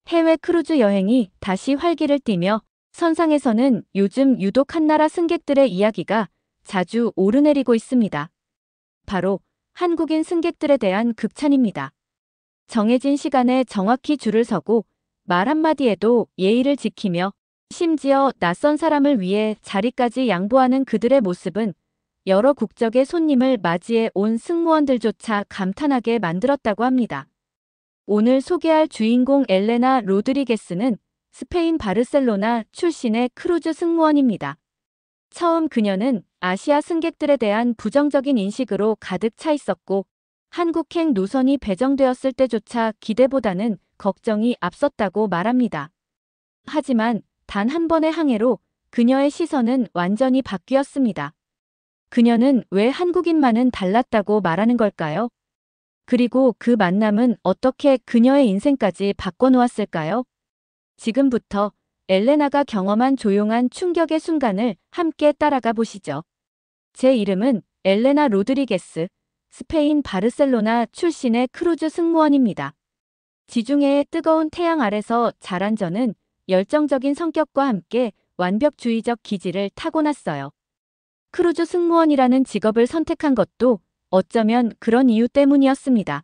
해외 크루즈 여행이 다시 활기를 띠며 선상에서는 요즘 유독 한나라 승객들의 이야기가 자주 오르내리고 있습니다. 바로 한국인 승객들에 대한 극찬입니다. 정해진 시간에 정확히 줄을 서고 말 한마디에도 예의를 지키며 심지어 낯선 사람을 위해 자리까지 양보하는 그들의 모습은 여러 국적의 손님을 맞이해 온 승무원들조차 감탄하게 만들었다고 합니다. 오늘 소개할 주인공 엘레나 로드리게스는 스페인 바르셀로나 출신의 크루즈 승무원입니다. 처음 그녀는 아시아 승객들에 대한 부정적인 인식으로 가득 차 있었고 한국행 노선이 배정되었을 때조차 기대보다는 걱정이 앞섰다고 말합니다. 하지만 단 한 번의 항해로 그녀의 시선은 완전히 바뀌었습니다. 그녀는 왜 한국인만은 달랐다고 말하는 걸까요? 그리고 그 만남은 어떻게 그녀의 인생까지 바꿔놓았을까요? 지금부터 엘레나가 경험한 조용한 충격의 순간을 함께 따라가 보시죠. 제 이름은 엘레나 로드리게스, 스페인 바르셀로나 출신의 크루즈 승무원입니다. 지중해의 뜨거운 태양 아래서 자란 저는 열정적인 성격과 함께 완벽주의적 기질을 타고났어요. 크루즈 승무원이라는 직업을 선택한 것도 어쩌면 그런 이유 때문이었습니다.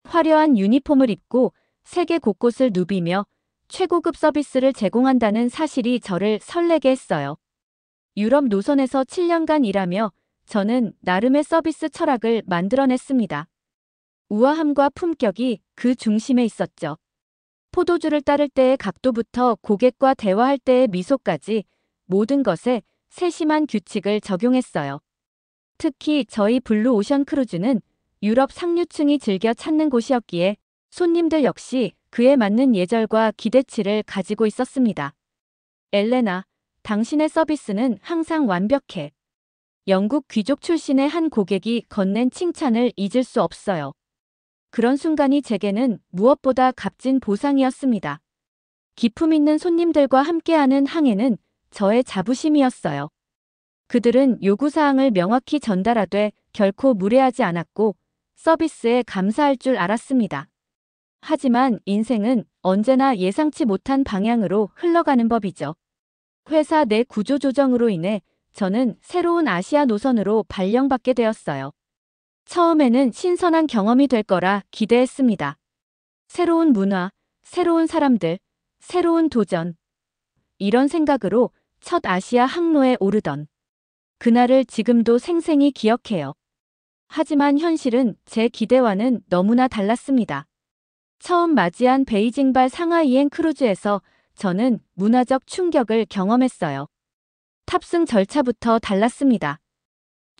화려한 유니폼을 입고 세계 곳곳을 누비며 최고급 서비스를 제공한다는 사실이 저를 설레게 했어요. 유럽 노선에서 7년간 일하며 저는 나름의 서비스 철학을 만들어냈습니다. 우아함과 품격이 그 중심에 있었죠. 포도주를 따를 때의 각도부터 고객과 대화할 때의 미소까지 모든 것에 세심한 규칙을 적용했어요. 특히 저희 블루 오션 크루즈는 유럽 상류층이 즐겨 찾는 곳이었기에 손님들 역시 그에 맞는 예절과 기대치를 가지고 있었습니다. 엘레나, 당신의 서비스는 항상 완벽해. 영국 귀족 출신의 한 고객이 건넨 칭찬을 잊을 수 없어요. 그런 순간이 제게는 무엇보다 값진 보상이었습니다. 기품 있는 손님들과 함께하는 항해는 저의 자부심이었어요. 그들은 요구사항을 명확히 전달하되 결코 무례하지 않았고 서비스에 감사할 줄 알았습니다. 하지만 인생은 언제나 예상치 못한 방향으로 흘러가는 법이죠. 회사 내 구조조정으로 인해 저는 새로운 아시아 노선으로 발령받게 되었어요. 처음에는 신선한 경험이 될 거라 기대했습니다. 새로운 문화, 새로운 사람들, 새로운 도전. 이런 생각으로 첫 아시아 항로에 오르던 그날을 지금도 생생히 기억해요. 하지만 현실은 제 기대와는 너무나 달랐습니다. 처음 맞이한 베이징발 상하이행 크루즈에서 저는 문화적 충격을 경험했어요. 탑승 절차부터 달랐습니다.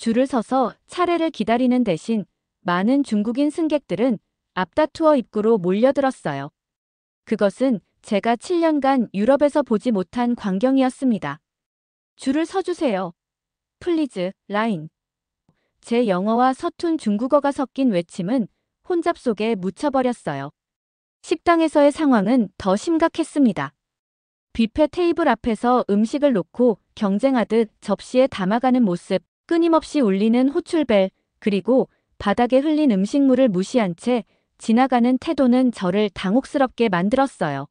줄을 서서 차례를 기다리는 대신 많은 중국인 승객들은 앞다투어 입구로 몰려들었어요. 그것은 제가 7년간 유럽에서 보지 못한 광경이었습니다. 줄을 서주세요. 플리즈, 라인. 제 영어와 서툰 중국어가 섞인 외침은 혼잡 속에 묻혀버렸어요. 식당에서의 상황은 더 심각했습니다. 뷔페 테이블 앞에서 음식을 놓고 경쟁하듯 접시에 담아가는 모습, 끊임없이 울리는 호출벨, 그리고 바닥에 흘린 음식물을 무시한 채 지나가는 태도는 저를 당혹스럽게 만들었어요.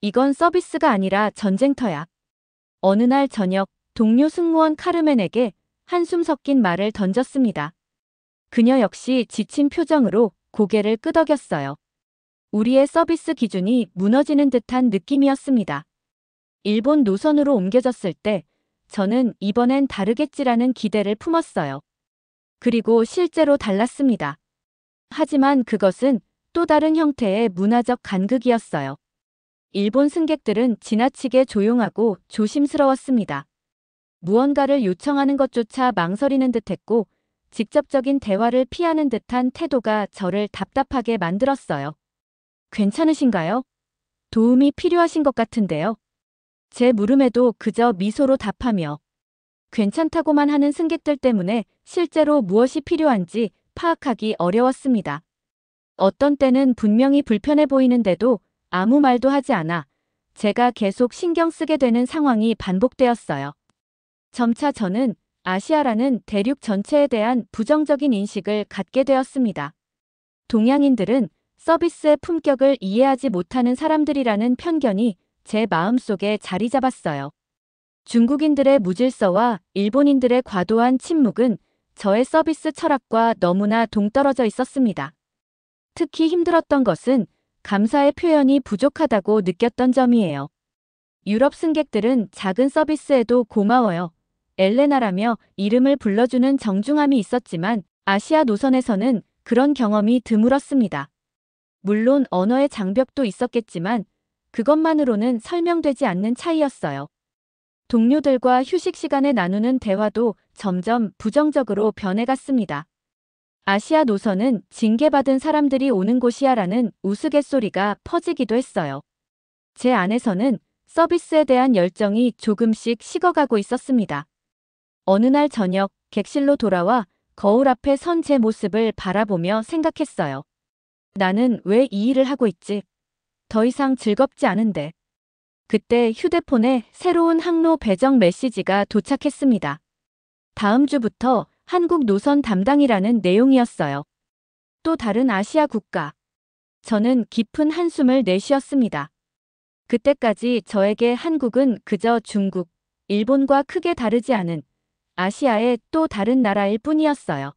이건 서비스가 아니라 전쟁터야. 어느 날 저녁, 동료 승무원 카르멘에게 한숨 섞인 말을 던졌습니다. 그녀 역시 지친 표정으로 고개를 끄덕였어요. 우리의 서비스 기준이 무너지는 듯한 느낌이었습니다. 일본 노선으로 옮겨졌을 때 저는 이번엔 다르겠지라는 기대를 품었어요. 그리고 실제로 달랐습니다. 하지만 그것은 또 다른 형태의 문화적 간극이었어요. 일본 승객들은 지나치게 조용하고 조심스러웠습니다. 무언가를 요청하는 것조차 망설이는 듯했고 직접적인 대화를 피하는 듯한 태도가 저를 답답하게 만들었어요. 괜찮으신가요? 도움이 필요하신 것 같은데요. 제 물음에도 그저 미소로 답하며 괜찮다고만 하는 승객들 때문에 실제로 무엇이 필요한지 파악하기 어려웠습니다. 어떤 때는 분명히 불편해 보이는데도 아무 말도 하지 않아 제가 계속 신경 쓰게 되는 상황이 반복되었어요. 점차 저는 아시아라는 대륙 전체에 대한 부정적인 인식을 갖게 되었습니다. 동양인들은 서비스의 품격을 이해하지 못하는 사람들이라는 편견이 제 마음속에 자리 잡았어요. 중국인들의 무질서와 일본인들의 과도한 침묵은 저의 서비스 철학과 너무나 동떨어져 있었습니다. 특히 힘들었던 것은 감사의 표현이 부족하다고 느꼈던 점이에요. 유럽 승객들은 작은 서비스에도 고마워요, 엘레나라며 이름을 불러주는 정중함이 있었지만 아시아 노선에서는 그런 경험이 드물었습니다. 물론 언어의 장벽도 있었겠지만 그것만으로는 설명되지 않는 차이였어요. 동료들과 휴식 시간에 나누는 대화도 점점 부정적으로 변해갔습니다. 아시아 노선은 징계받은 사람들이 오는 곳이야라는 우스갯소리가 퍼지기도 했어요. 제 안에서는 서비스에 대한 열정이 조금씩 식어가고 있었습니다. 어느 날 저녁 객실로 돌아와 거울 앞에 선 제 모습을 바라보며 생각했어요. 나는 왜 이 일을 하고 있지? 더 이상 즐겁지 않은데. 그때 휴대폰에 새로운 항로 배정 메시지가 도착했습니다. 다음 주부터 한국 노선 담당이라는 내용이었어요. 또 다른 아시아 국가. 저는 깊은 한숨을 내쉬었습니다. 그때까지 저에게 한국은 그저 중국, 일본과 크게 다르지 않은 아시아의 또 다른 나라일 뿐이었어요.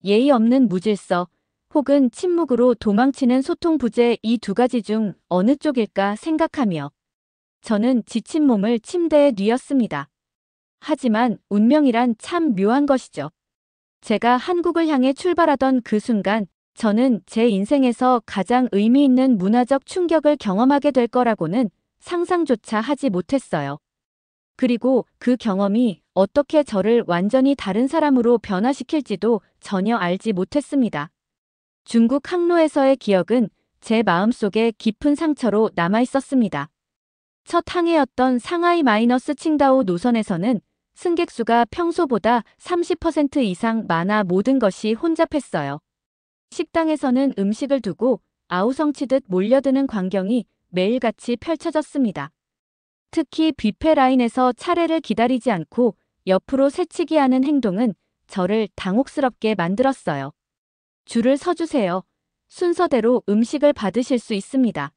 예의 없는 무질서, 혹은 침묵으로 도망치는 소통 부재, 이 두 가지 중 어느 쪽일까 생각하며 저는 지친 몸을 침대에 뉘었습니다. 하지만 운명이란 참 묘한 것이죠. 제가 한국을 향해 출발하던 그 순간 저는 제 인생에서 가장 의미 있는 문화적 충격을 경험하게 될 거라고는 상상조차 하지 못했어요. 그리고 그 경험이 어떻게 저를 완전히 다른 사람으로 변화시킬지도 전혀 알지 못했습니다. 중국 항로에서의 기억은 제 마음속에 깊은 상처로 남아 있었습니다. 첫 항해였던 상하이-칭다오 노선에서는 승객 수가 평소보다 30% 이상 많아 모든 것이 혼잡했어요. 식당에서는 음식을 두고 아우성치듯 몰려드는 광경이 매일같이 펼쳐졌습니다. 특히 뷔페 라인에서 차례를 기다리지 않고 옆으로 새치기하는 행동은 저를 당혹스럽게 만들었어요. 줄을 서주세요. 순서대로 음식을 받으실 수 있습니다.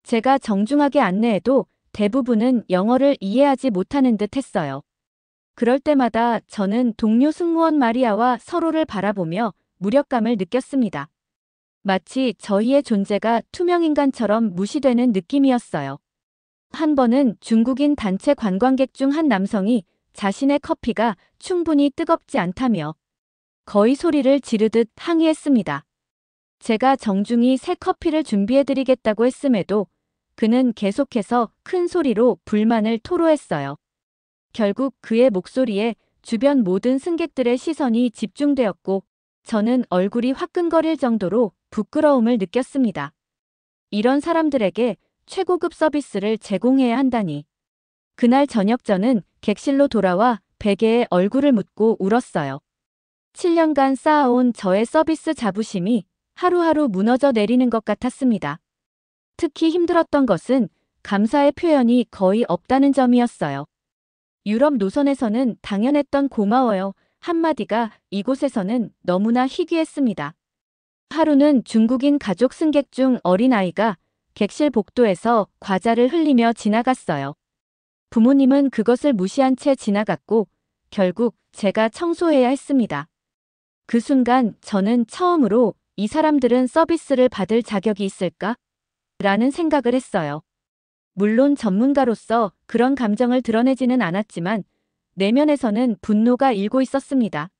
제가 정중하게 안내해도 대부분은 영어를 이해하지 못하는 듯 했어요. 그럴 때마다 저는 동료 승무원 마리아와 서로를 바라보며 무력감을 느꼈습니다. 마치 저희의 존재가 투명인간처럼 무시되는 느낌이었어요. 한 번은 중국인 단체 관광객 중 한 남성이 자신의 커피가 충분히 뜨겁지 않다며 거의 소리를 지르듯 항의했습니다. 제가 정중히 새 커피를 준비해드리겠다고 했음에도 그는 계속해서 큰 소리로 불만을 토로했어요. 결국 그의 목소리에 주변 모든 승객들의 시선이 집중되었고 저는 얼굴이 화끈거릴 정도로 부끄러움을 느꼈습니다. 이런 사람들에게 최고급 서비스를 제공해야 한다니. 그날 저녁 저는 객실로 돌아와 베개에 얼굴을 묻고 울었어요. 7년간 쌓아온 저의 서비스 자부심이 하루하루 무너져 내리는 것 같았습니다. 특히 힘들었던 것은 감사의 표현이 거의 없다는 점이었어요. 유럽 노선에서는 당연했던 고마워요 한마디가 이곳에서는 너무나 희귀했습니다. 하루는 중국인 가족 승객 중 어린아이가 객실 복도에서 과자를 흘리며 지나갔어요. 부모님은 그것을 무시한 채 지나갔고 결국 제가 청소해야 했습니다. 그 순간 저는 처음으로 이 사람들은 서비스를 받을 자격이 있을까? 라는 생각을 했어요. 물론 전문가로서 그런 감정을 드러내지는 않았지만 내면에서는 분노가 일고 있었습니다.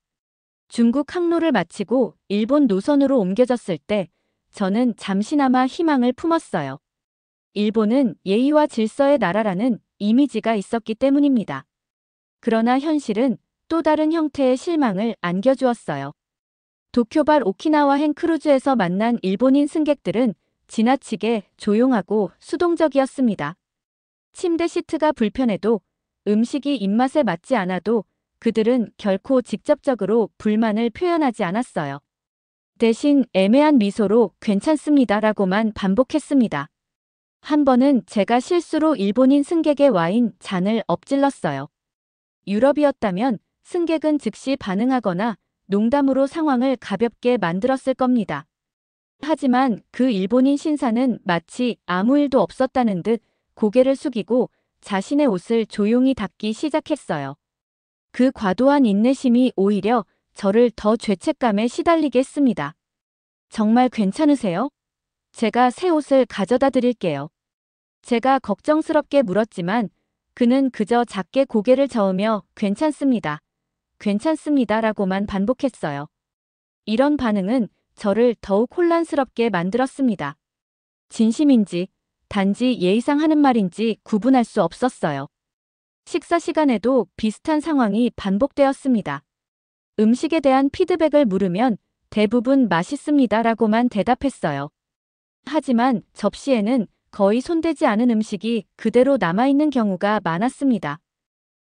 중국 항로를 마치고 일본 노선으로 옮겨졌을 때 저는 잠시나마 희망을 품었어요. 일본은 예의와 질서의 나라라는 이미지가 있었기 때문입니다. 그러나 현실은 또 다른 형태의 실망을 안겨주었어요. 도쿄발 오키나와행 크루즈에서 만난 일본인 승객들은 지나치게 조용하고 수동적이었습니다. 침대 시트가 불편해도 음식이 입맛에 맞지 않아도 그들은 결코 직접적으로 불만을 표현하지 않았어요. 대신 애매한 미소로 괜찮습니다라고만 반복했습니다. 한 번은 제가 실수로 일본인 승객의 와인 잔을 엎질렀어요. 유럽이었다면 승객은 즉시 반응하거나 농담으로 상황을 가볍게 만들었을 겁니다. 하지만 그 일본인 신사는 마치 아무 일도 없었다는 듯 고개를 숙이고 자신의 옷을 조용히 닦기 시작했어요. 그 과도한 인내심이 오히려 저를 더 죄책감에 시달리게 했습니다. 정말 괜찮으세요? 제가 새 옷을 가져다 드릴게요. 제가 걱정스럽게 물었지만 그는 그저 작게 고개를 저으며 괜찮습니다. 괜찮습니다라고만 반복했어요. 이런 반응은 저를 더욱 혼란스럽게 만들었습니다. 진심인지 단지 예의상 하는 말인지 구분할 수 없었어요. 식사 시간에도 비슷한 상황이 반복되었습니다. 음식에 대한 피드백을 물으면 대부분 맛있습니다라고만 대답했어요. 하지만 접시에는 거의 손대지 않은 음식이 그대로 남아있는 경우가 많았습니다.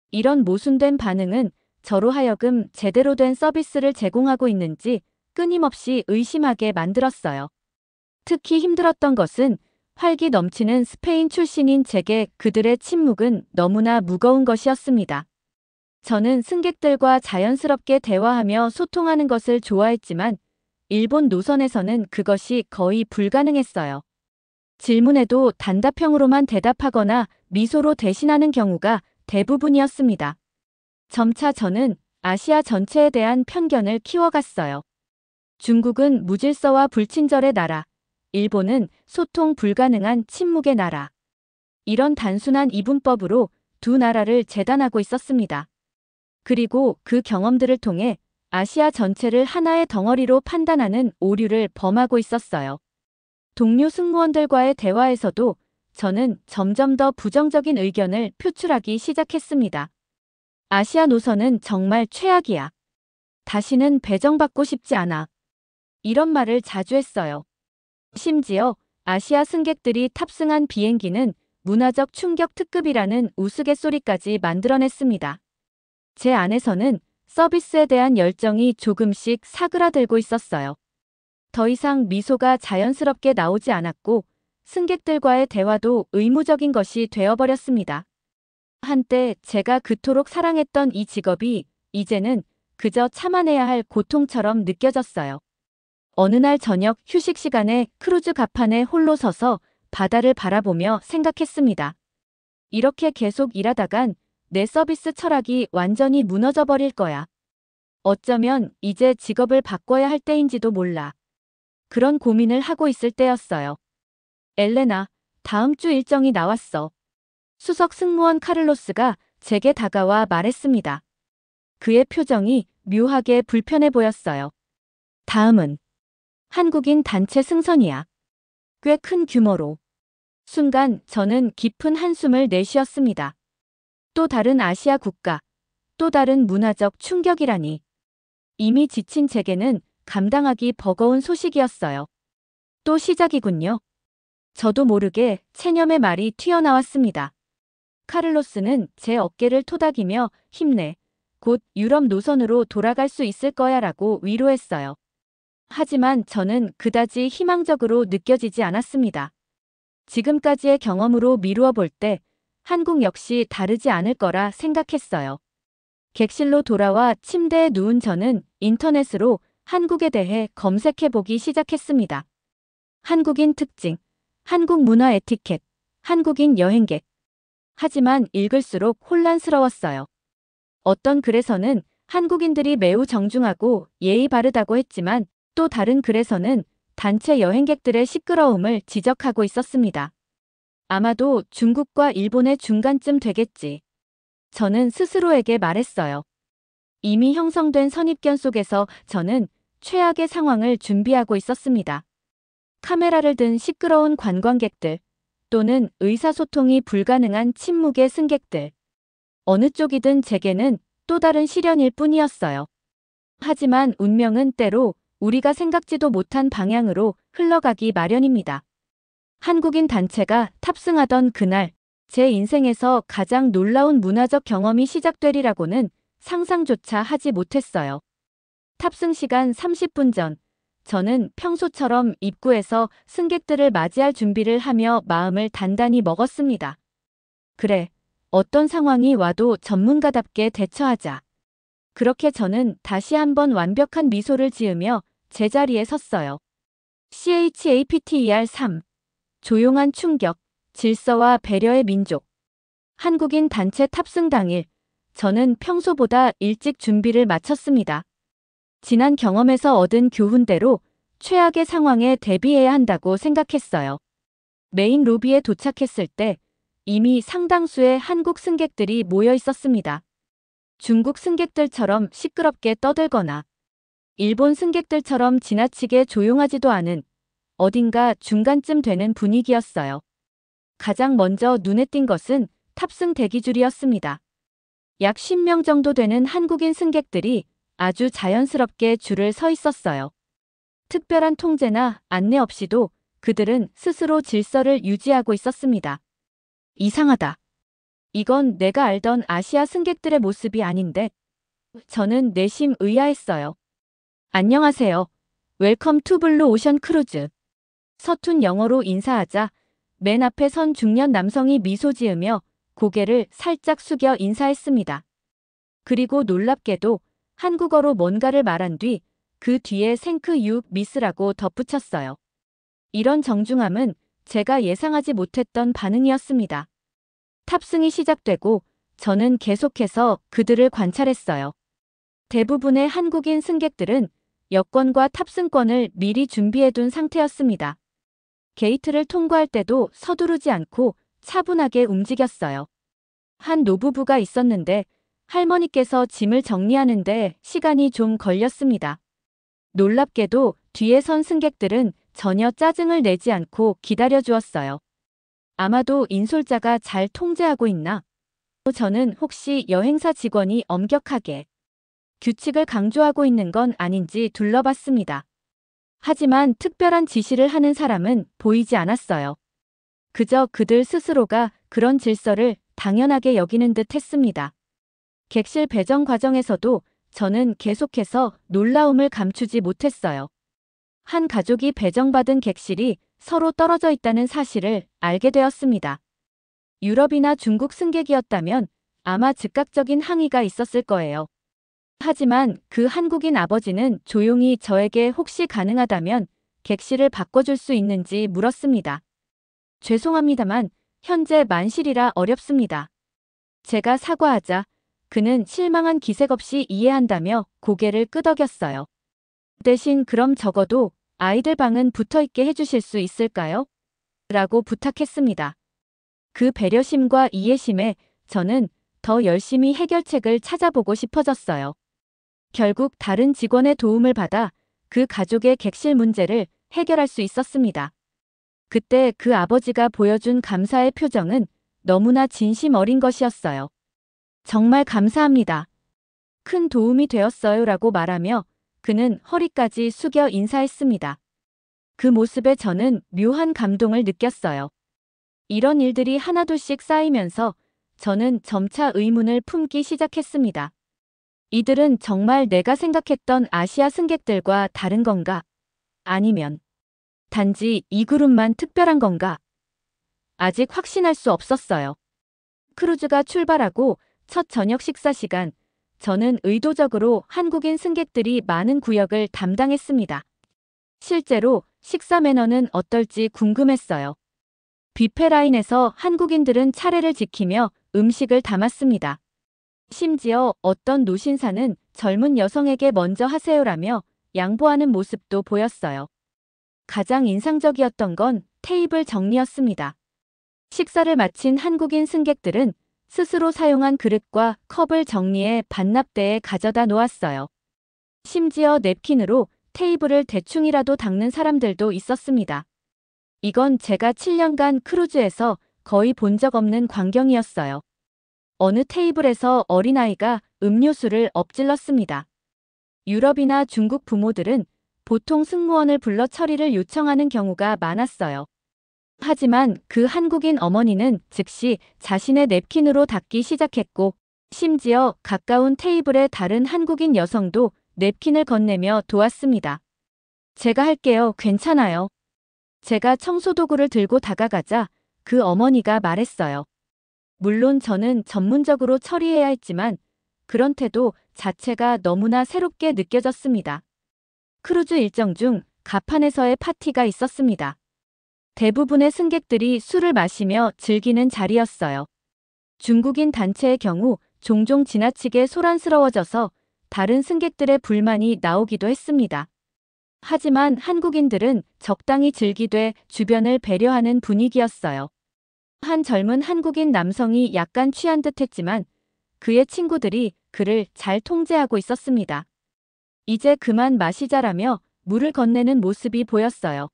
이런 모순된 반응은 저로 하여금 제대로 된 서비스를 제공하고 있는지 끊임없이 의심하게 만들었어요. 특히 힘들었던 것은 활기 넘치는 스페인 출신인 제게 그들의 침묵은 너무나 무거운 것이었습니다. 저는 승객들과 자연스럽게 대화하며 소통하는 것을 좋아했지만 일본 노선에서는 그것이 거의 불가능했어요. 질문에도 단답형으로만 대답하거나 미소로 대신하는 경우가 대부분이었습니다. 점차 저는 아시아 전체에 대한 편견을 키워갔어요. 중국은 무질서와 불친절의 나라, 일본은 소통 불가능한 침묵의 나라. 이런 단순한 이분법으로 두 나라를 재단하고 있었습니다. 그리고 그 경험들을 통해 아시아 전체를 하나의 덩어리로 판단하는 오류를 범하고 있었어요. 동료 승무원들과의 대화에서도 저는 점점 더 부정적인 의견을 표출하기 시작했습니다. 아시아 노선은 정말 최악이야. 다시는 배정받고 싶지 않아. 이런 말을 자주 했어요. 심지어 아시아 승객들이 탑승한 비행기는 문화적 충격 특급이라는 우스갯소리까지 만들어냈습니다. 제 안에서는 서비스에 대한 열정이 조금씩 사그라들고 있었어요. 더 이상 미소가 자연스럽게 나오지 않았고 승객들과의 대화도 의무적인 것이 되어버렸습니다. 한때 제가 그토록 사랑했던 이 직업이 이제는 그저 참아내야 할 고통처럼 느껴졌어요. 어느 날 저녁 휴식 시간에 크루즈甲판에 홀로 서서 바다를 바라보며 생각했습니다. 이렇게 계속 일하다간 내 서비스 철학이 완전히 무너져버릴 거야. 어쩌면 이제 직업을 바꿔야 할 때인지도 몰라. 그런 고민을 하고 있을 때였어요. 엘레나, 다음 주 일정이 나왔어. 수석 승무원 카를로스가 제게 다가와 말했습니다. 그의 표정이 묘하게 불편해 보였어요. 다음은 한국인 단체 승선이야. 꽤 큰 규모로. 순간 저는 깊은 한숨을 내쉬었습니다. 또 다른 아시아 국가, 또 다른 문화적 충격이라니. 이미 지친 제게는 감당하기 버거운 소식이었어요. 또 시작이군요. 저도 모르게 체념의 말이 튀어나왔습니다. 카를로스는 제 어깨를 토닥이며 힘내. 곧 유럽 노선으로 돌아갈 수 있을 거야 라고 위로했어요. 하지만 저는 그다지 희망적으로 느껴지지 않았습니다. 지금까지의 경험으로 미루어 볼 때 한국 역시 다르지 않을 거라 생각했어요. 객실로 돌아와 침대에 누운 저는 인터넷으로 한국에 대해 검색해보기 시작했습니다. 한국인 특징, 한국 문화 에티켓, 한국인 여행객. 하지만 읽을수록 혼란스러웠어요. 어떤 글에서는 한국인들이 매우 정중하고 예의 바르다고 했지만 또 다른 글에서는 단체 여행객들의 시끄러움을 지적하고 있었습니다. 아마도 중국과 일본의 중간쯤 되겠지. 저는 스스로에게 말했어요. 이미 형성된 선입견 속에서 저는 최악의 상황을 준비하고 있었습니다. 카메라를 든 시끄러운 관광객들 또는 의사소통이 불가능한 침묵의 승객들. 어느 쪽이든 제게는 또 다른 시련일 뿐이었어요. 하지만 운명은 때로 우리가 생각지도 못한 방향으로 흘러가기 마련입니다. 한국인 단체가 탑승하던 그날, 제 인생에서 가장 놀라운 문화적 경험이 시작되리라고는 상상조차 하지 못했어요. 탑승 시간 30분 전, 저는 평소처럼 입구에서 승객들을 맞이할 준비를 하며 마음을 단단히 먹었습니다. 그래, 어떤 상황이 와도 전문가답게 대처하자. 그렇게 저는 다시 한번 완벽한 미소를 지으며 제자리에 섰어요. CHAPTER 3. 조용한 충격, 질서와 배려의 민족. 한국인 단체 탑승 당일, 저는 평소보다 일찍 준비를 마쳤습니다. 지난 경험에서 얻은 교훈대로 최악의 상황에 대비해야 한다고 생각했어요. 메인 로비에 도착했을 때 이미 상당수의 한국 승객들이 모여 있었습니다. 중국 승객들처럼 시끄럽게 떠들거나 일본 승객들처럼 지나치게 조용하지도 않은 어딘가 중간쯤 되는 분위기였어요. 가장 먼저 눈에 띈 것은 탑승 대기줄이었습니다. 약 10명 정도 되는 한국인 승객들이 아주 자연스럽게 줄을 서 있었어요. 특별한 통제나 안내 없이도 그들은 스스로 질서를 유지하고 있었습니다. 이상하다. 이건 내가 알던 아시아 승객들의 모습이 아닌데. 저는 내심 의아했어요. 안녕하세요. 웰컴 투 블루 오션 크루즈. 서툰 영어로 인사하자 맨 앞에 선 중년 남성이 미소 지으며 고개를 살짝 숙여 인사했습니다. 그리고 놀랍게도 한국어로 뭔가를 말한 뒤 그 뒤에 생크 유 미스라고 덧붙였어요. 이런 정중함은 제가 예상하지 못했던 반응이었습니다. 탑승이 시작되고 저는 계속해서 그들을 관찰했어요. 대부분의 한국인 승객들은 여권과 탑승권을 미리 준비해둔 상태였습니다. 게이트를 통과할 때도 서두르지 않고 차분하게 움직였어요. 한 노부부가 있었는데 할머니께서 짐을 정리하는데 시간이 좀 걸렸습니다. 놀랍게도 뒤에 선 승객들은 전혀 짜증을 내지 않고 기다려주었어요. 아마도 인솔자가 잘 통제하고 있나? 저는 혹시 여행사 직원이 엄격하게 규칙을 강조하고 있는 건 아닌지 둘러봤습니다. 하지만 특별한 지시를 하는 사람은 보이지 않았어요. 그저 그들 스스로가 그런 질서를 당연하게 여기는 듯 했습니다. 객실 배정 과정에서도 저는 계속해서 놀라움을 감추지 못했어요. 한 가족이 배정받은 객실이 서로 떨어져 있다는 사실을 알게 되었습니다. 유럽이나 중국 승객이었다면 아마 즉각적인 항의가 있었을 거예요. 하지만 그 한국인 아버지는 조용히 저에게 혹시 가능하다면 객실을 바꿔줄 수 있는지 물었습니다. 죄송합니다만 현재 만실이라 어렵습니다. 제가 사과하자 그는 실망한 기색 없이 이해한다며 고개를 끄덕였어요. 대신 그럼 적어도 아이들 방은 붙어있게 해주실 수 있을까요? 라고 부탁했습니다. 그 배려심과 이해심에 저는 더 열심히 해결책을 찾아보고 싶어졌어요. 결국 다른 직원의 도움을 받아 그 가족의 객실 문제를 해결할 수 있었습니다. 그때 그 아버지가 보여준 감사의 표정은 너무나 진심 어린 것이었어요. 정말 감사합니다. 큰 도움이 되었어요 라고 말하며 그는 허리까지 숙여 인사했습니다. 그 모습에 저는 묘한 감동을 느꼈어요. 이런 일들이 하나둘씩 쌓이면서 저는 점차 의문을 품기 시작했습니다. 이들은 정말 내가 생각했던 아시아 승객들과 다른 건가? 아니면 단지 이 그룹만 특별한 건가? 아직 확신할 수 없었어요. 크루즈가 출발하고 첫 저녁 식사 시간, 저는 의도적으로 한국인 승객들이 많은 구역을 담당했습니다. 실제로 식사 매너는 어떨지 궁금했어요. 뷔페 라인에서 한국인들은 차례를 지키며 음식을 담았습니다. 심지어 어떤 노신사는 젊은 여성에게 먼저 하세요라며 양보하는 모습도 보였어요. 가장 인상적이었던 건 테이블 정리였습니다. 식사를 마친 한국인 승객들은 스스로 사용한 그릇과 컵을 정리해 반납대에 가져다 놓았어요. 심지어 냅킨으로 테이블을 대충이라도 닦는 사람들도 있었습니다. 이건 제가 7년간 크루즈에서 거의 본 적 없는 광경이었어요. 어느 테이블에서 어린아이가 음료수를 엎질렀습니다. 유럽이나 중국 부모들은 보통 승무원을 불러 처리를 요청하는 경우가 많았어요. 하지만 그 한국인 어머니는 즉시 자신의 냅킨으로 닦기 시작했고 심지어 가까운 테이블의 다른 한국인 여성도 냅킨을 건네며 도왔습니다. 제가 할게요. 괜찮아요. 제가 청소도구를 들고 다가가자 그 어머니가 말했어요. 물론 저는 전문적으로 처리해야 했지만 그런 태도 자체가 너무나 새롭게 느껴졌습니다. 크루즈 일정 중 갑판에서의 파티가 있었습니다. 대부분의 승객들이 술을 마시며 즐기는 자리였어요. 중국인 단체의 경우 종종 지나치게 소란스러워져서 다른 승객들의 불만이 나오기도 했습니다. 하지만 한국인들은 적당히 즐기되 주변을 배려하는 분위기였어요. 한 젊은 한국인 남성이 약간 취한 듯 했지만 그의 친구들이 그를 잘 통제하고 있었습니다. 이제 그만 마시자라며 물을 건네는 모습이 보였어요.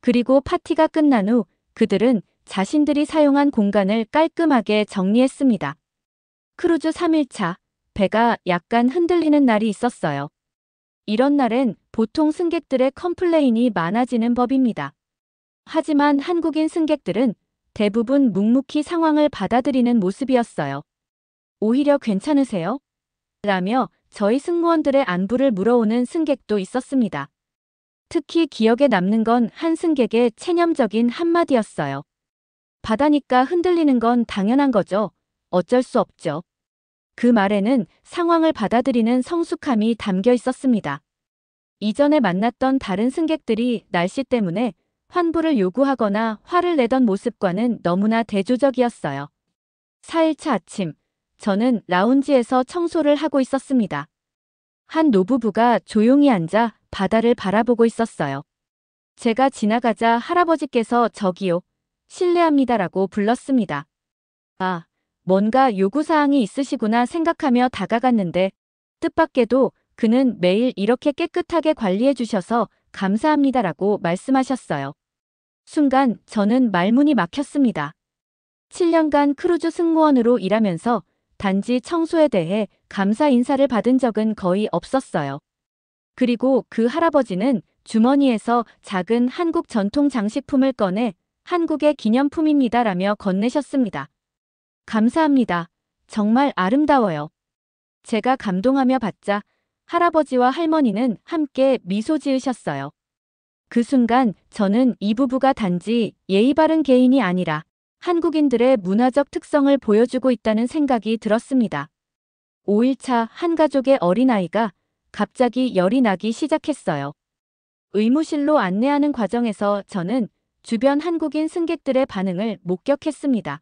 그리고 파티가 끝난 후 그들은 자신들이 사용한 공간을 깔끔하게 정리했습니다. 크루즈 3일차, 배가 약간 흔들리는 날이 있었어요. 이런 날엔 보통 승객들의 컴플레인이 많아지는 법입니다. 하지만 한국인 승객들은 대부분 묵묵히 상황을 받아들이는 모습이었어요. 오히려 괜찮으세요? 라며 저희 승무원들의 안부를 물어오는 승객도 있었습니다. 특히 기억에 남는 건 한 승객의 체념적인 한마디였어요. 바다니까 흔들리는 건 당연한 거죠. 어쩔 수 없죠. 그 말에는 상황을 받아들이는 성숙함이 담겨 있었습니다. 이전에 만났던 다른 승객들이 날씨 때문에 환불을 요구하거나 화를 내던 모습과는 너무나 대조적이었어요. 4일차 아침, 저는 라운지에서 청소를 하고 있었습니다. 한 노부부가 조용히 앉아 바다를 바라보고 있었어요. 제가 지나가자 할아버지께서 저기요, 실례합니다라고 불렀습니다. 아, 뭔가 요구사항이 있으시구나 생각하며 다가갔는데 뜻밖에도 그는 매일 이렇게 깨끗하게 관리해 주셔서 감사합니다라고 말씀하셨어요. 순간 저는 말문이 막혔습니다. 7년간 크루즈 승무원으로 일하면서 단지 청소에 대해 감사 인사를 받은 적은 거의 없었어요. 그리고 그 할아버지는 주머니에서 작은 한국 전통 장식품을 꺼내 한국의 기념품입니다라며 건네셨습니다. 감사합니다. 정말 아름다워요. 제가 감동하며 받자 할아버지와 할머니는 함께 미소 지으셨어요. 그 순간 저는 이 부부가 단지 예의 바른 개인이 아니라 한국인들의 문화적 특성을 보여주고 있다는 생각이 들었습니다. 5일차 한 가족의 어린아이가 갑자기 열이 나기 시작했어요. 의무실로 안내하는 과정에서 저는 주변 한국인 승객들의 반응을 목격했습니다.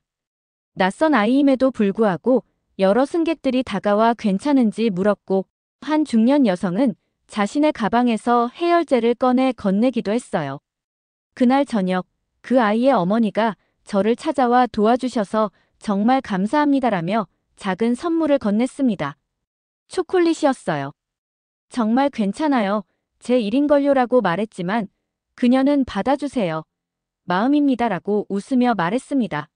낯선 아이임에도 불구하고 여러 승객들이 다가와 괜찮은지 물었고 한 중년 여성은 자신의 가방에서 해열제를 꺼내 건네기도 했어요. 그날 저녁 그 아이의 어머니가 저를 찾아와 도와주셔서 정말 감사합니다라며 작은 선물을 건넸습니다. 초콜릿이었어요. 정말 괜찮아요. 제 일인걸요라고 말했지만 그녀는 받아주세요. 마음입니다라고 웃으며 말했습니다.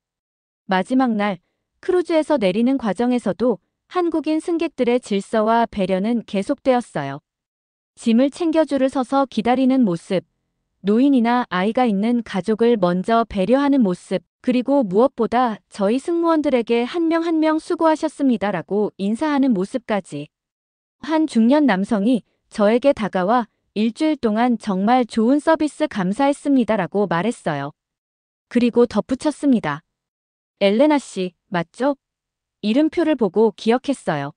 마지막 날 크루즈에서 내리는 과정에서도 한국인 승객들의 질서와 배려는 계속되었어요. 짐을 챙겨 줄을 서서 기다리는 모습, 노인이나 아이가 있는 가족을 먼저 배려하는 모습, 그리고 무엇보다 저희 승무원들에게 한 명 한 명 수고하셨습니다라고 인사하는 모습까지. 한 중년 남성이 저에게 다가와 일주일 동안 정말 좋은 서비스 감사했습니다라고 말했어요. 그리고 덧붙였습니다. 엘레나 씨, 맞죠? 이름표를 보고 기억했어요.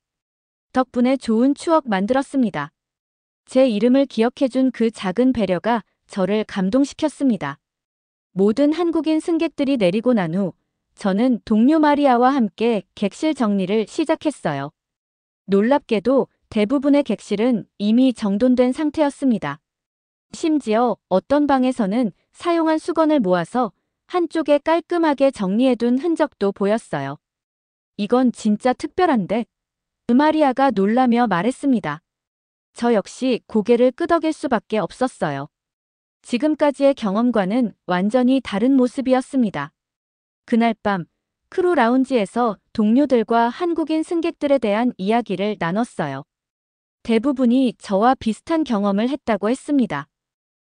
덕분에 좋은 추억 만들었습니다. 제 이름을 기억해준 그 작은 배려가 저를 감동시켰습니다. 모든 한국인 승객들이 내리고 난 후 저는 동료 마리아와 함께 객실 정리를 시작했어요. 놀랍게도 대부분의 객실은 이미 정돈된 상태였습니다. 심지어 어떤 방에서는 사용한 수건을 모아서 한쪽에 깔끔하게 정리해둔 흔적도 보였어요. 이건 진짜 특별한데? 마리아가 놀라며 말했습니다. 저 역시 고개를 끄덕일 수밖에 없었어요. 지금까지의 경험과는 완전히 다른 모습이었습니다. 그날 밤 크루 라운지에서 동료들과 한국인 승객들에 대한 이야기를 나눴어요. 대부분이 저와 비슷한 경험을 했다고 했습니다.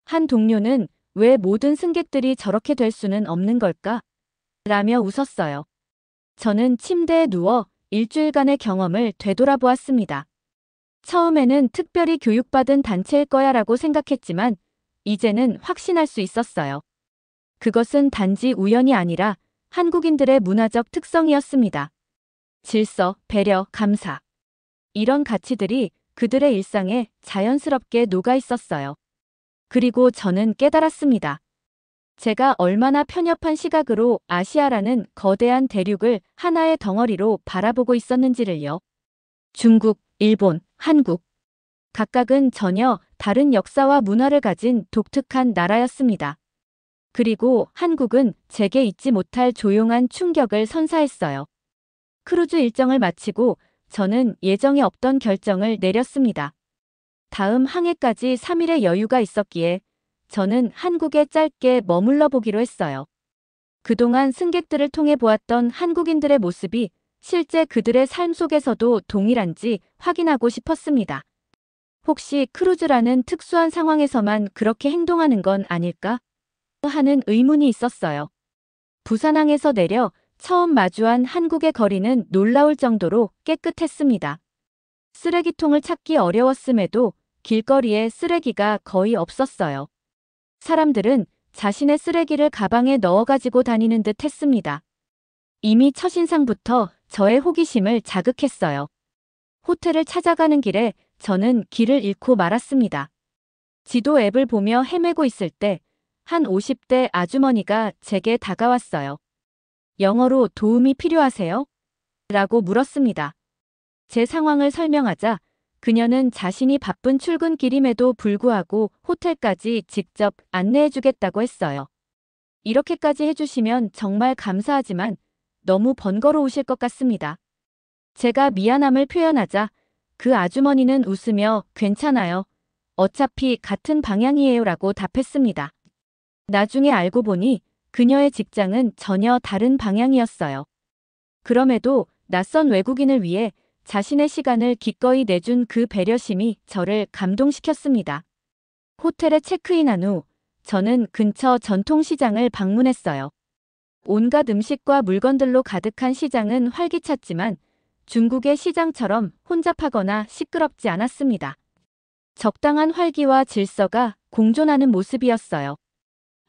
한 동료는 왜 모든 승객들이 저렇게 될 수는 없는 걸까? 라며 웃었어요. 저는 침대에 누워 일주일간의 경험을 되돌아보았습니다. 처음에는 특별히 교육받은 단체일 거야 라고 생각했지만 이제는 확신할 수 있었어요. 그것은 단지 우연이 아니라 한국인들의 문화적 특성이었습니다. 질서, 배려, 감사. 이런 가치들이 그들의 일상에 자연스럽게 녹아 있었어요. 그리고 저는 깨달았습니다. 제가 얼마나 편협한 시각으로 아시아라는 거대한 대륙을 하나의 덩어리로 바라보고 있었는지를요. 중국, 일본, 한국. 각각은 전혀 다른 역사와 문화를 가진 독특한 나라였습니다. 그리고 한국은 제게 잊지 못할 조용한 충격을 선사했어요. 크루즈 일정을 마치고 저는 예정에 없던 결정을 내렸습니다. 다음 항해까지 3일의 여유가 있었기에 저는 한국에 짧게 머물러 보기로 했어요. 그동안 승객들을 통해 보았던 한국인들의 모습이 실제 그들의 삶 속에서도 동일한지 확인하고 싶었습니다. 혹시 크루즈라는 특수한 상황에서만 그렇게 행동하는 건 아닐까? 하는 의문이 있었어요. 부산항에서 내려 처음 마주한 한국의 거리는 놀라울 정도로 깨끗했습니다. 쓰레기통을 찾기 어려웠음에도 길거리에 쓰레기가 거의 없었어요. 사람들은 자신의 쓰레기를 가방에 넣어 가지고 다니는 듯 했습니다. 이미 첫인상부터 저의 호기심을 자극했어요. 호텔을 찾아가는 길에 저는 길을 잃고 말았습니다. 지도 앱을 보며 헤매고 있을 때 한 50대 아주머니가 제게 다가왔어요. 영어로 도움이 필요하세요? 라고 물었습니다. 제 상황을 설명하자 그녀는 자신이 바쁜 출근길임에도 불구하고 호텔까지 직접 안내해주겠다고 했어요. 이렇게까지 해주시면 정말 감사하지만 너무 번거로우실 것 같습니다. 제가 미안함을 표현하자 그 아주머니는 웃으며 괜찮아요. 어차피 같은 방향이에요 라고 답했습니다. 나중에 알고 보니 그녀의 직장은 전혀 다른 방향이었어요. 그럼에도 낯선 외국인을 위해 자신의 시간을 기꺼이 내준 그 배려심이 저를 감동시켰습니다. 호텔에 체크인한 후 저는 근처 전통시장을 방문했어요. 온갖 음식과 물건들로 가득한 시장은 활기찼지만 중국의 시장처럼 혼잡하거나 시끄럽지 않았습니다. 적당한 활기와 질서가 공존하는 모습이었어요.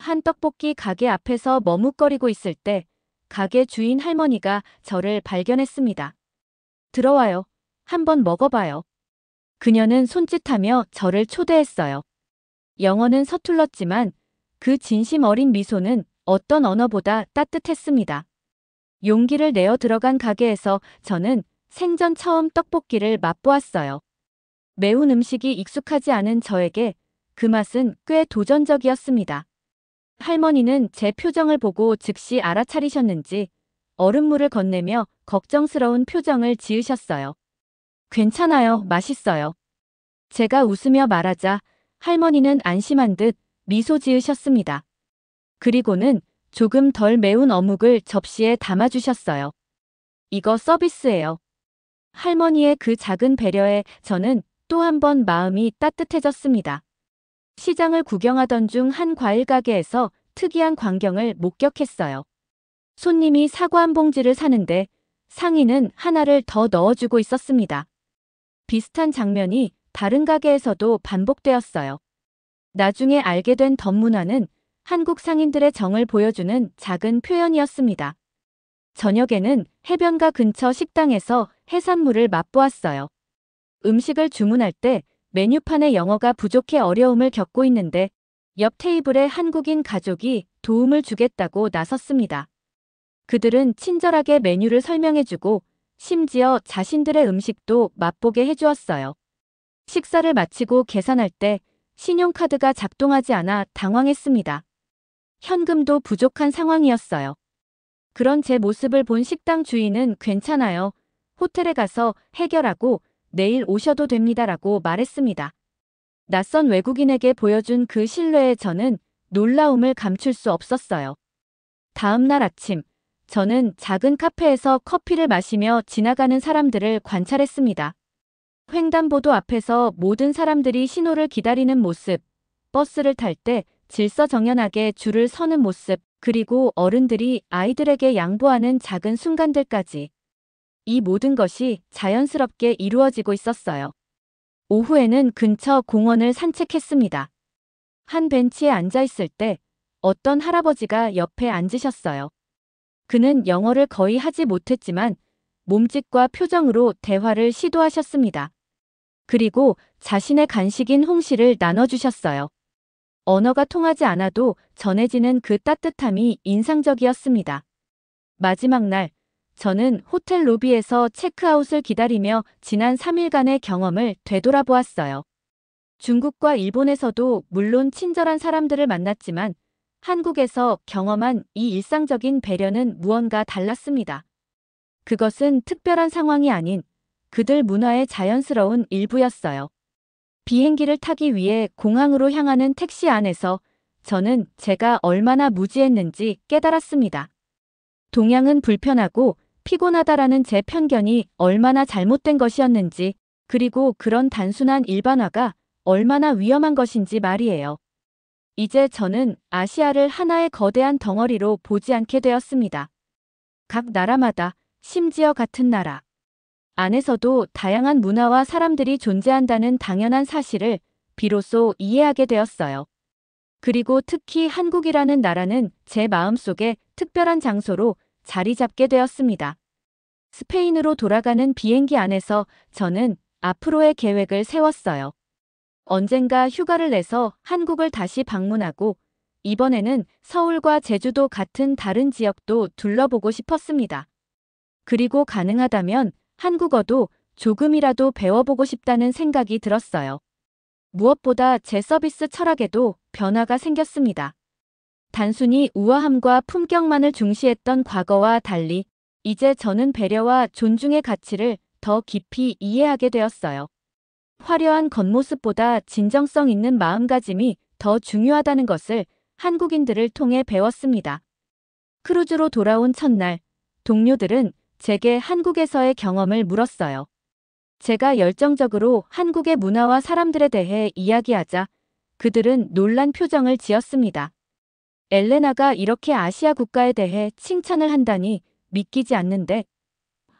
한 떡볶이 가게 앞에서 머뭇거리고 있을 때 가게 주인 할머니가 저를 발견했습니다. 들어와요. 한번 먹어봐요. 그녀는 손짓하며 저를 초대했어요. 영어는 서툴렀지만 그 진심 어린 미소는 어떤 언어보다 따뜻했습니다. 용기를 내어 들어간 가게에서 저는 생전 처음 떡볶이를 맛보았어요. 매운 음식이 익숙하지 않은 저에게 그 맛은 꽤 도전적이었습니다. 할머니는 제 표정을 보고 즉시 알아차리셨는지 얼음물을 건네며 걱정스러운 표정을 지으셨어요. 괜찮아요, 맛있어요. 제가 웃으며 말하자 할머니는 안심한 듯 미소 지으셨습니다. 그리고는 조금 덜 매운 어묵을 접시에 담아주셨어요. 이거 서비스예요. 할머니의 그 작은 배려에 저는 또 한 번 마음이 따뜻해졌습니다. 시장을 구경하던 중 한 과일 가게에서 특이한 광경을 목격했어요. 손님이 사과 한 봉지를 사는데 상인은 하나를 더 넣어주고 있었습니다. 비슷한 장면이 다른 가게에서도 반복되었어요. 나중에 알게 된 덧문화는 한국 상인들의 정을 보여주는 작은 표현이었습니다. 저녁에는 해변가 근처 식당에서 해산물을 맛보았어요. 음식을 주문할 때 메뉴판에 영어가 부족해 어려움을 겪고 있는데 옆 테이블의 한국인 가족이 도움을 주겠다고 나섰습니다. 그들은 친절하게 메뉴를 설명해주고 심지어 자신들의 음식도 맛보게 해주었어요. 식사를 마치고 계산할 때 신용카드가 작동하지 않아 당황했습니다. 현금도 부족한 상황이었어요. 그런 제 모습을 본 식당 주인은 괜찮아요. 호텔에 가서 해결하고 내일 오셔도 됩니다라고 말했습니다. 낯선 외국인에게 보여준 그 신뢰에 저는 놀라움을 감출 수 없었어요. 다음 날 아침, 저는 작은 카페에서 커피를 마시며 지나가는 사람들을 관찰했습니다. 횡단보도 앞에서 모든 사람들이 신호를 기다리는 모습, 버스를 탈 때 질서정연하게 줄을 서는 모습, 그리고 어른들이 아이들에게 양보하는 작은 순간들까지. 이 모든 것이 자연스럽게 이루어지고 있었어요. 오후에는 근처 공원을 산책했습니다. 한 벤치에 앉아 있을 때 어떤 할아버지가 옆에 앉으셨어요. 그는 영어를 거의 하지 못했지만 몸짓과 표정으로 대화를 시도하셨습니다. 그리고 자신의 간식인 홍시를 나눠주셨어요. 언어가 통하지 않아도 전해지는 그 따뜻함이 인상적이었습니다. 마지막 날, 저는 호텔 로비에서 체크아웃을 기다리며 지난 3일간의 경험을 되돌아보았어요. 중국과 일본에서도 물론 친절한 사람들을 만났지만 한국에서 경험한 이 일상적인 배려는 무언가 달랐습니다. 그것은 특별한 상황이 아닌 그들 문화의 자연스러운 일부였어요. 비행기를 타기 위해 공항으로 향하는 택시 안에서 저는 제가 얼마나 무지했는지 깨달았습니다. 동양은 불편하고 피곤하다라는 제 편견이 얼마나 잘못된 것이었는지, 그리고 그런 단순한 일반화가 얼마나 위험한 것인지 말이에요. 이제 저는 아시아를 하나의 거대한 덩어리로 보지 않게 되었습니다. 각 나라마다, 심지어 같은 나라 안에서도 다양한 문화와 사람들이 존재한다는 당연한 사실을 비로소 이해하게 되었어요. 그리고 특히 한국이라는 나라는 제 마음속에 특별한 장소로 자리 잡게 되었습니다. 스페인으로 돌아가는 비행기 안에서 저는 앞으로의 계획을 세웠어요. 언젠가 휴가를 내서 한국을 다시 방문하고 이번에는 서울과 제주도 같은 다른 지역도 둘러보고 싶었습니다. 그리고 가능하다면 한국어도 조금이라도 배워보고 싶다는 생각이 들었어요. 무엇보다 제 서비스 철학에도 변화가 생겼습니다. 단순히 우아함과 품격만을 중시했던 과거와 달리 이제 저는 배려와 존중의 가치를 더 깊이 이해하게 되었어요. 화려한 겉모습보다 진정성 있는 마음가짐이 더 중요하다는 것을 한국인들을 통해 배웠습니다. 크루즈로 돌아온 첫날, 동료들은 제게 한국에서의 경험을 물었어요. 제가 열정적으로 한국의 문화와 사람들에 대해 이야기하자 그들은 놀란 표정을 지었습니다. 엘레나가 이렇게 아시아 국가에 대해 칭찬을 한다니 믿기지 않는데,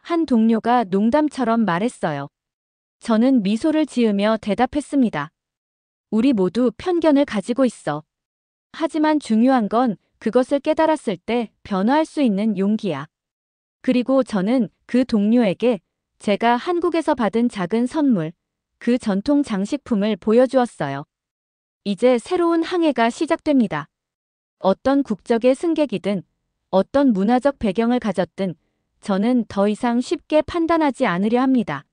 한 동료가 농담처럼 말했어요. 저는 미소를 지으며 대답했습니다. 우리 모두 편견을 가지고 있어. 하지만 중요한 건 그것을 깨달았을 때 변화할 수 있는 용기야. 그리고 저는 그 동료에게 제가 한국에서 받은 작은 선물, 그 전통 장식품을 보여주었어요. 이제 새로운 항해가 시작됩니다. 어떤 국적의 승객이든 어떤 문화적 배경을 가졌든 저는 더 이상 쉽게 판단하지 않으려 합니다.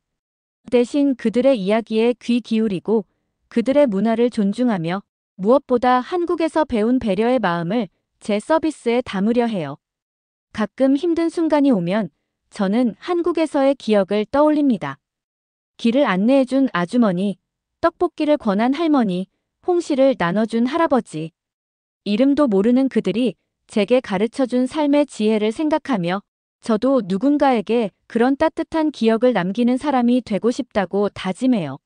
대신 그들의 이야기에 귀 기울이고 그들의 문화를 존중하며 무엇보다 한국에서 배운 배려의 마음을 제 서비스에 담으려 해요. 가끔 힘든 순간이 오면 저는 한국에서의 기억을 떠올립니다. 길을 안내해준 아주머니, 떡볶이를 권한 할머니, 홍시를 나눠준 할아버지. 이름도 모르는 그들이 제게 가르쳐준 삶의 지혜를 생각하며 저도 누군가에게 그런 따뜻한 기억을 남기는 사람이 되고 싶다고 다짐해요.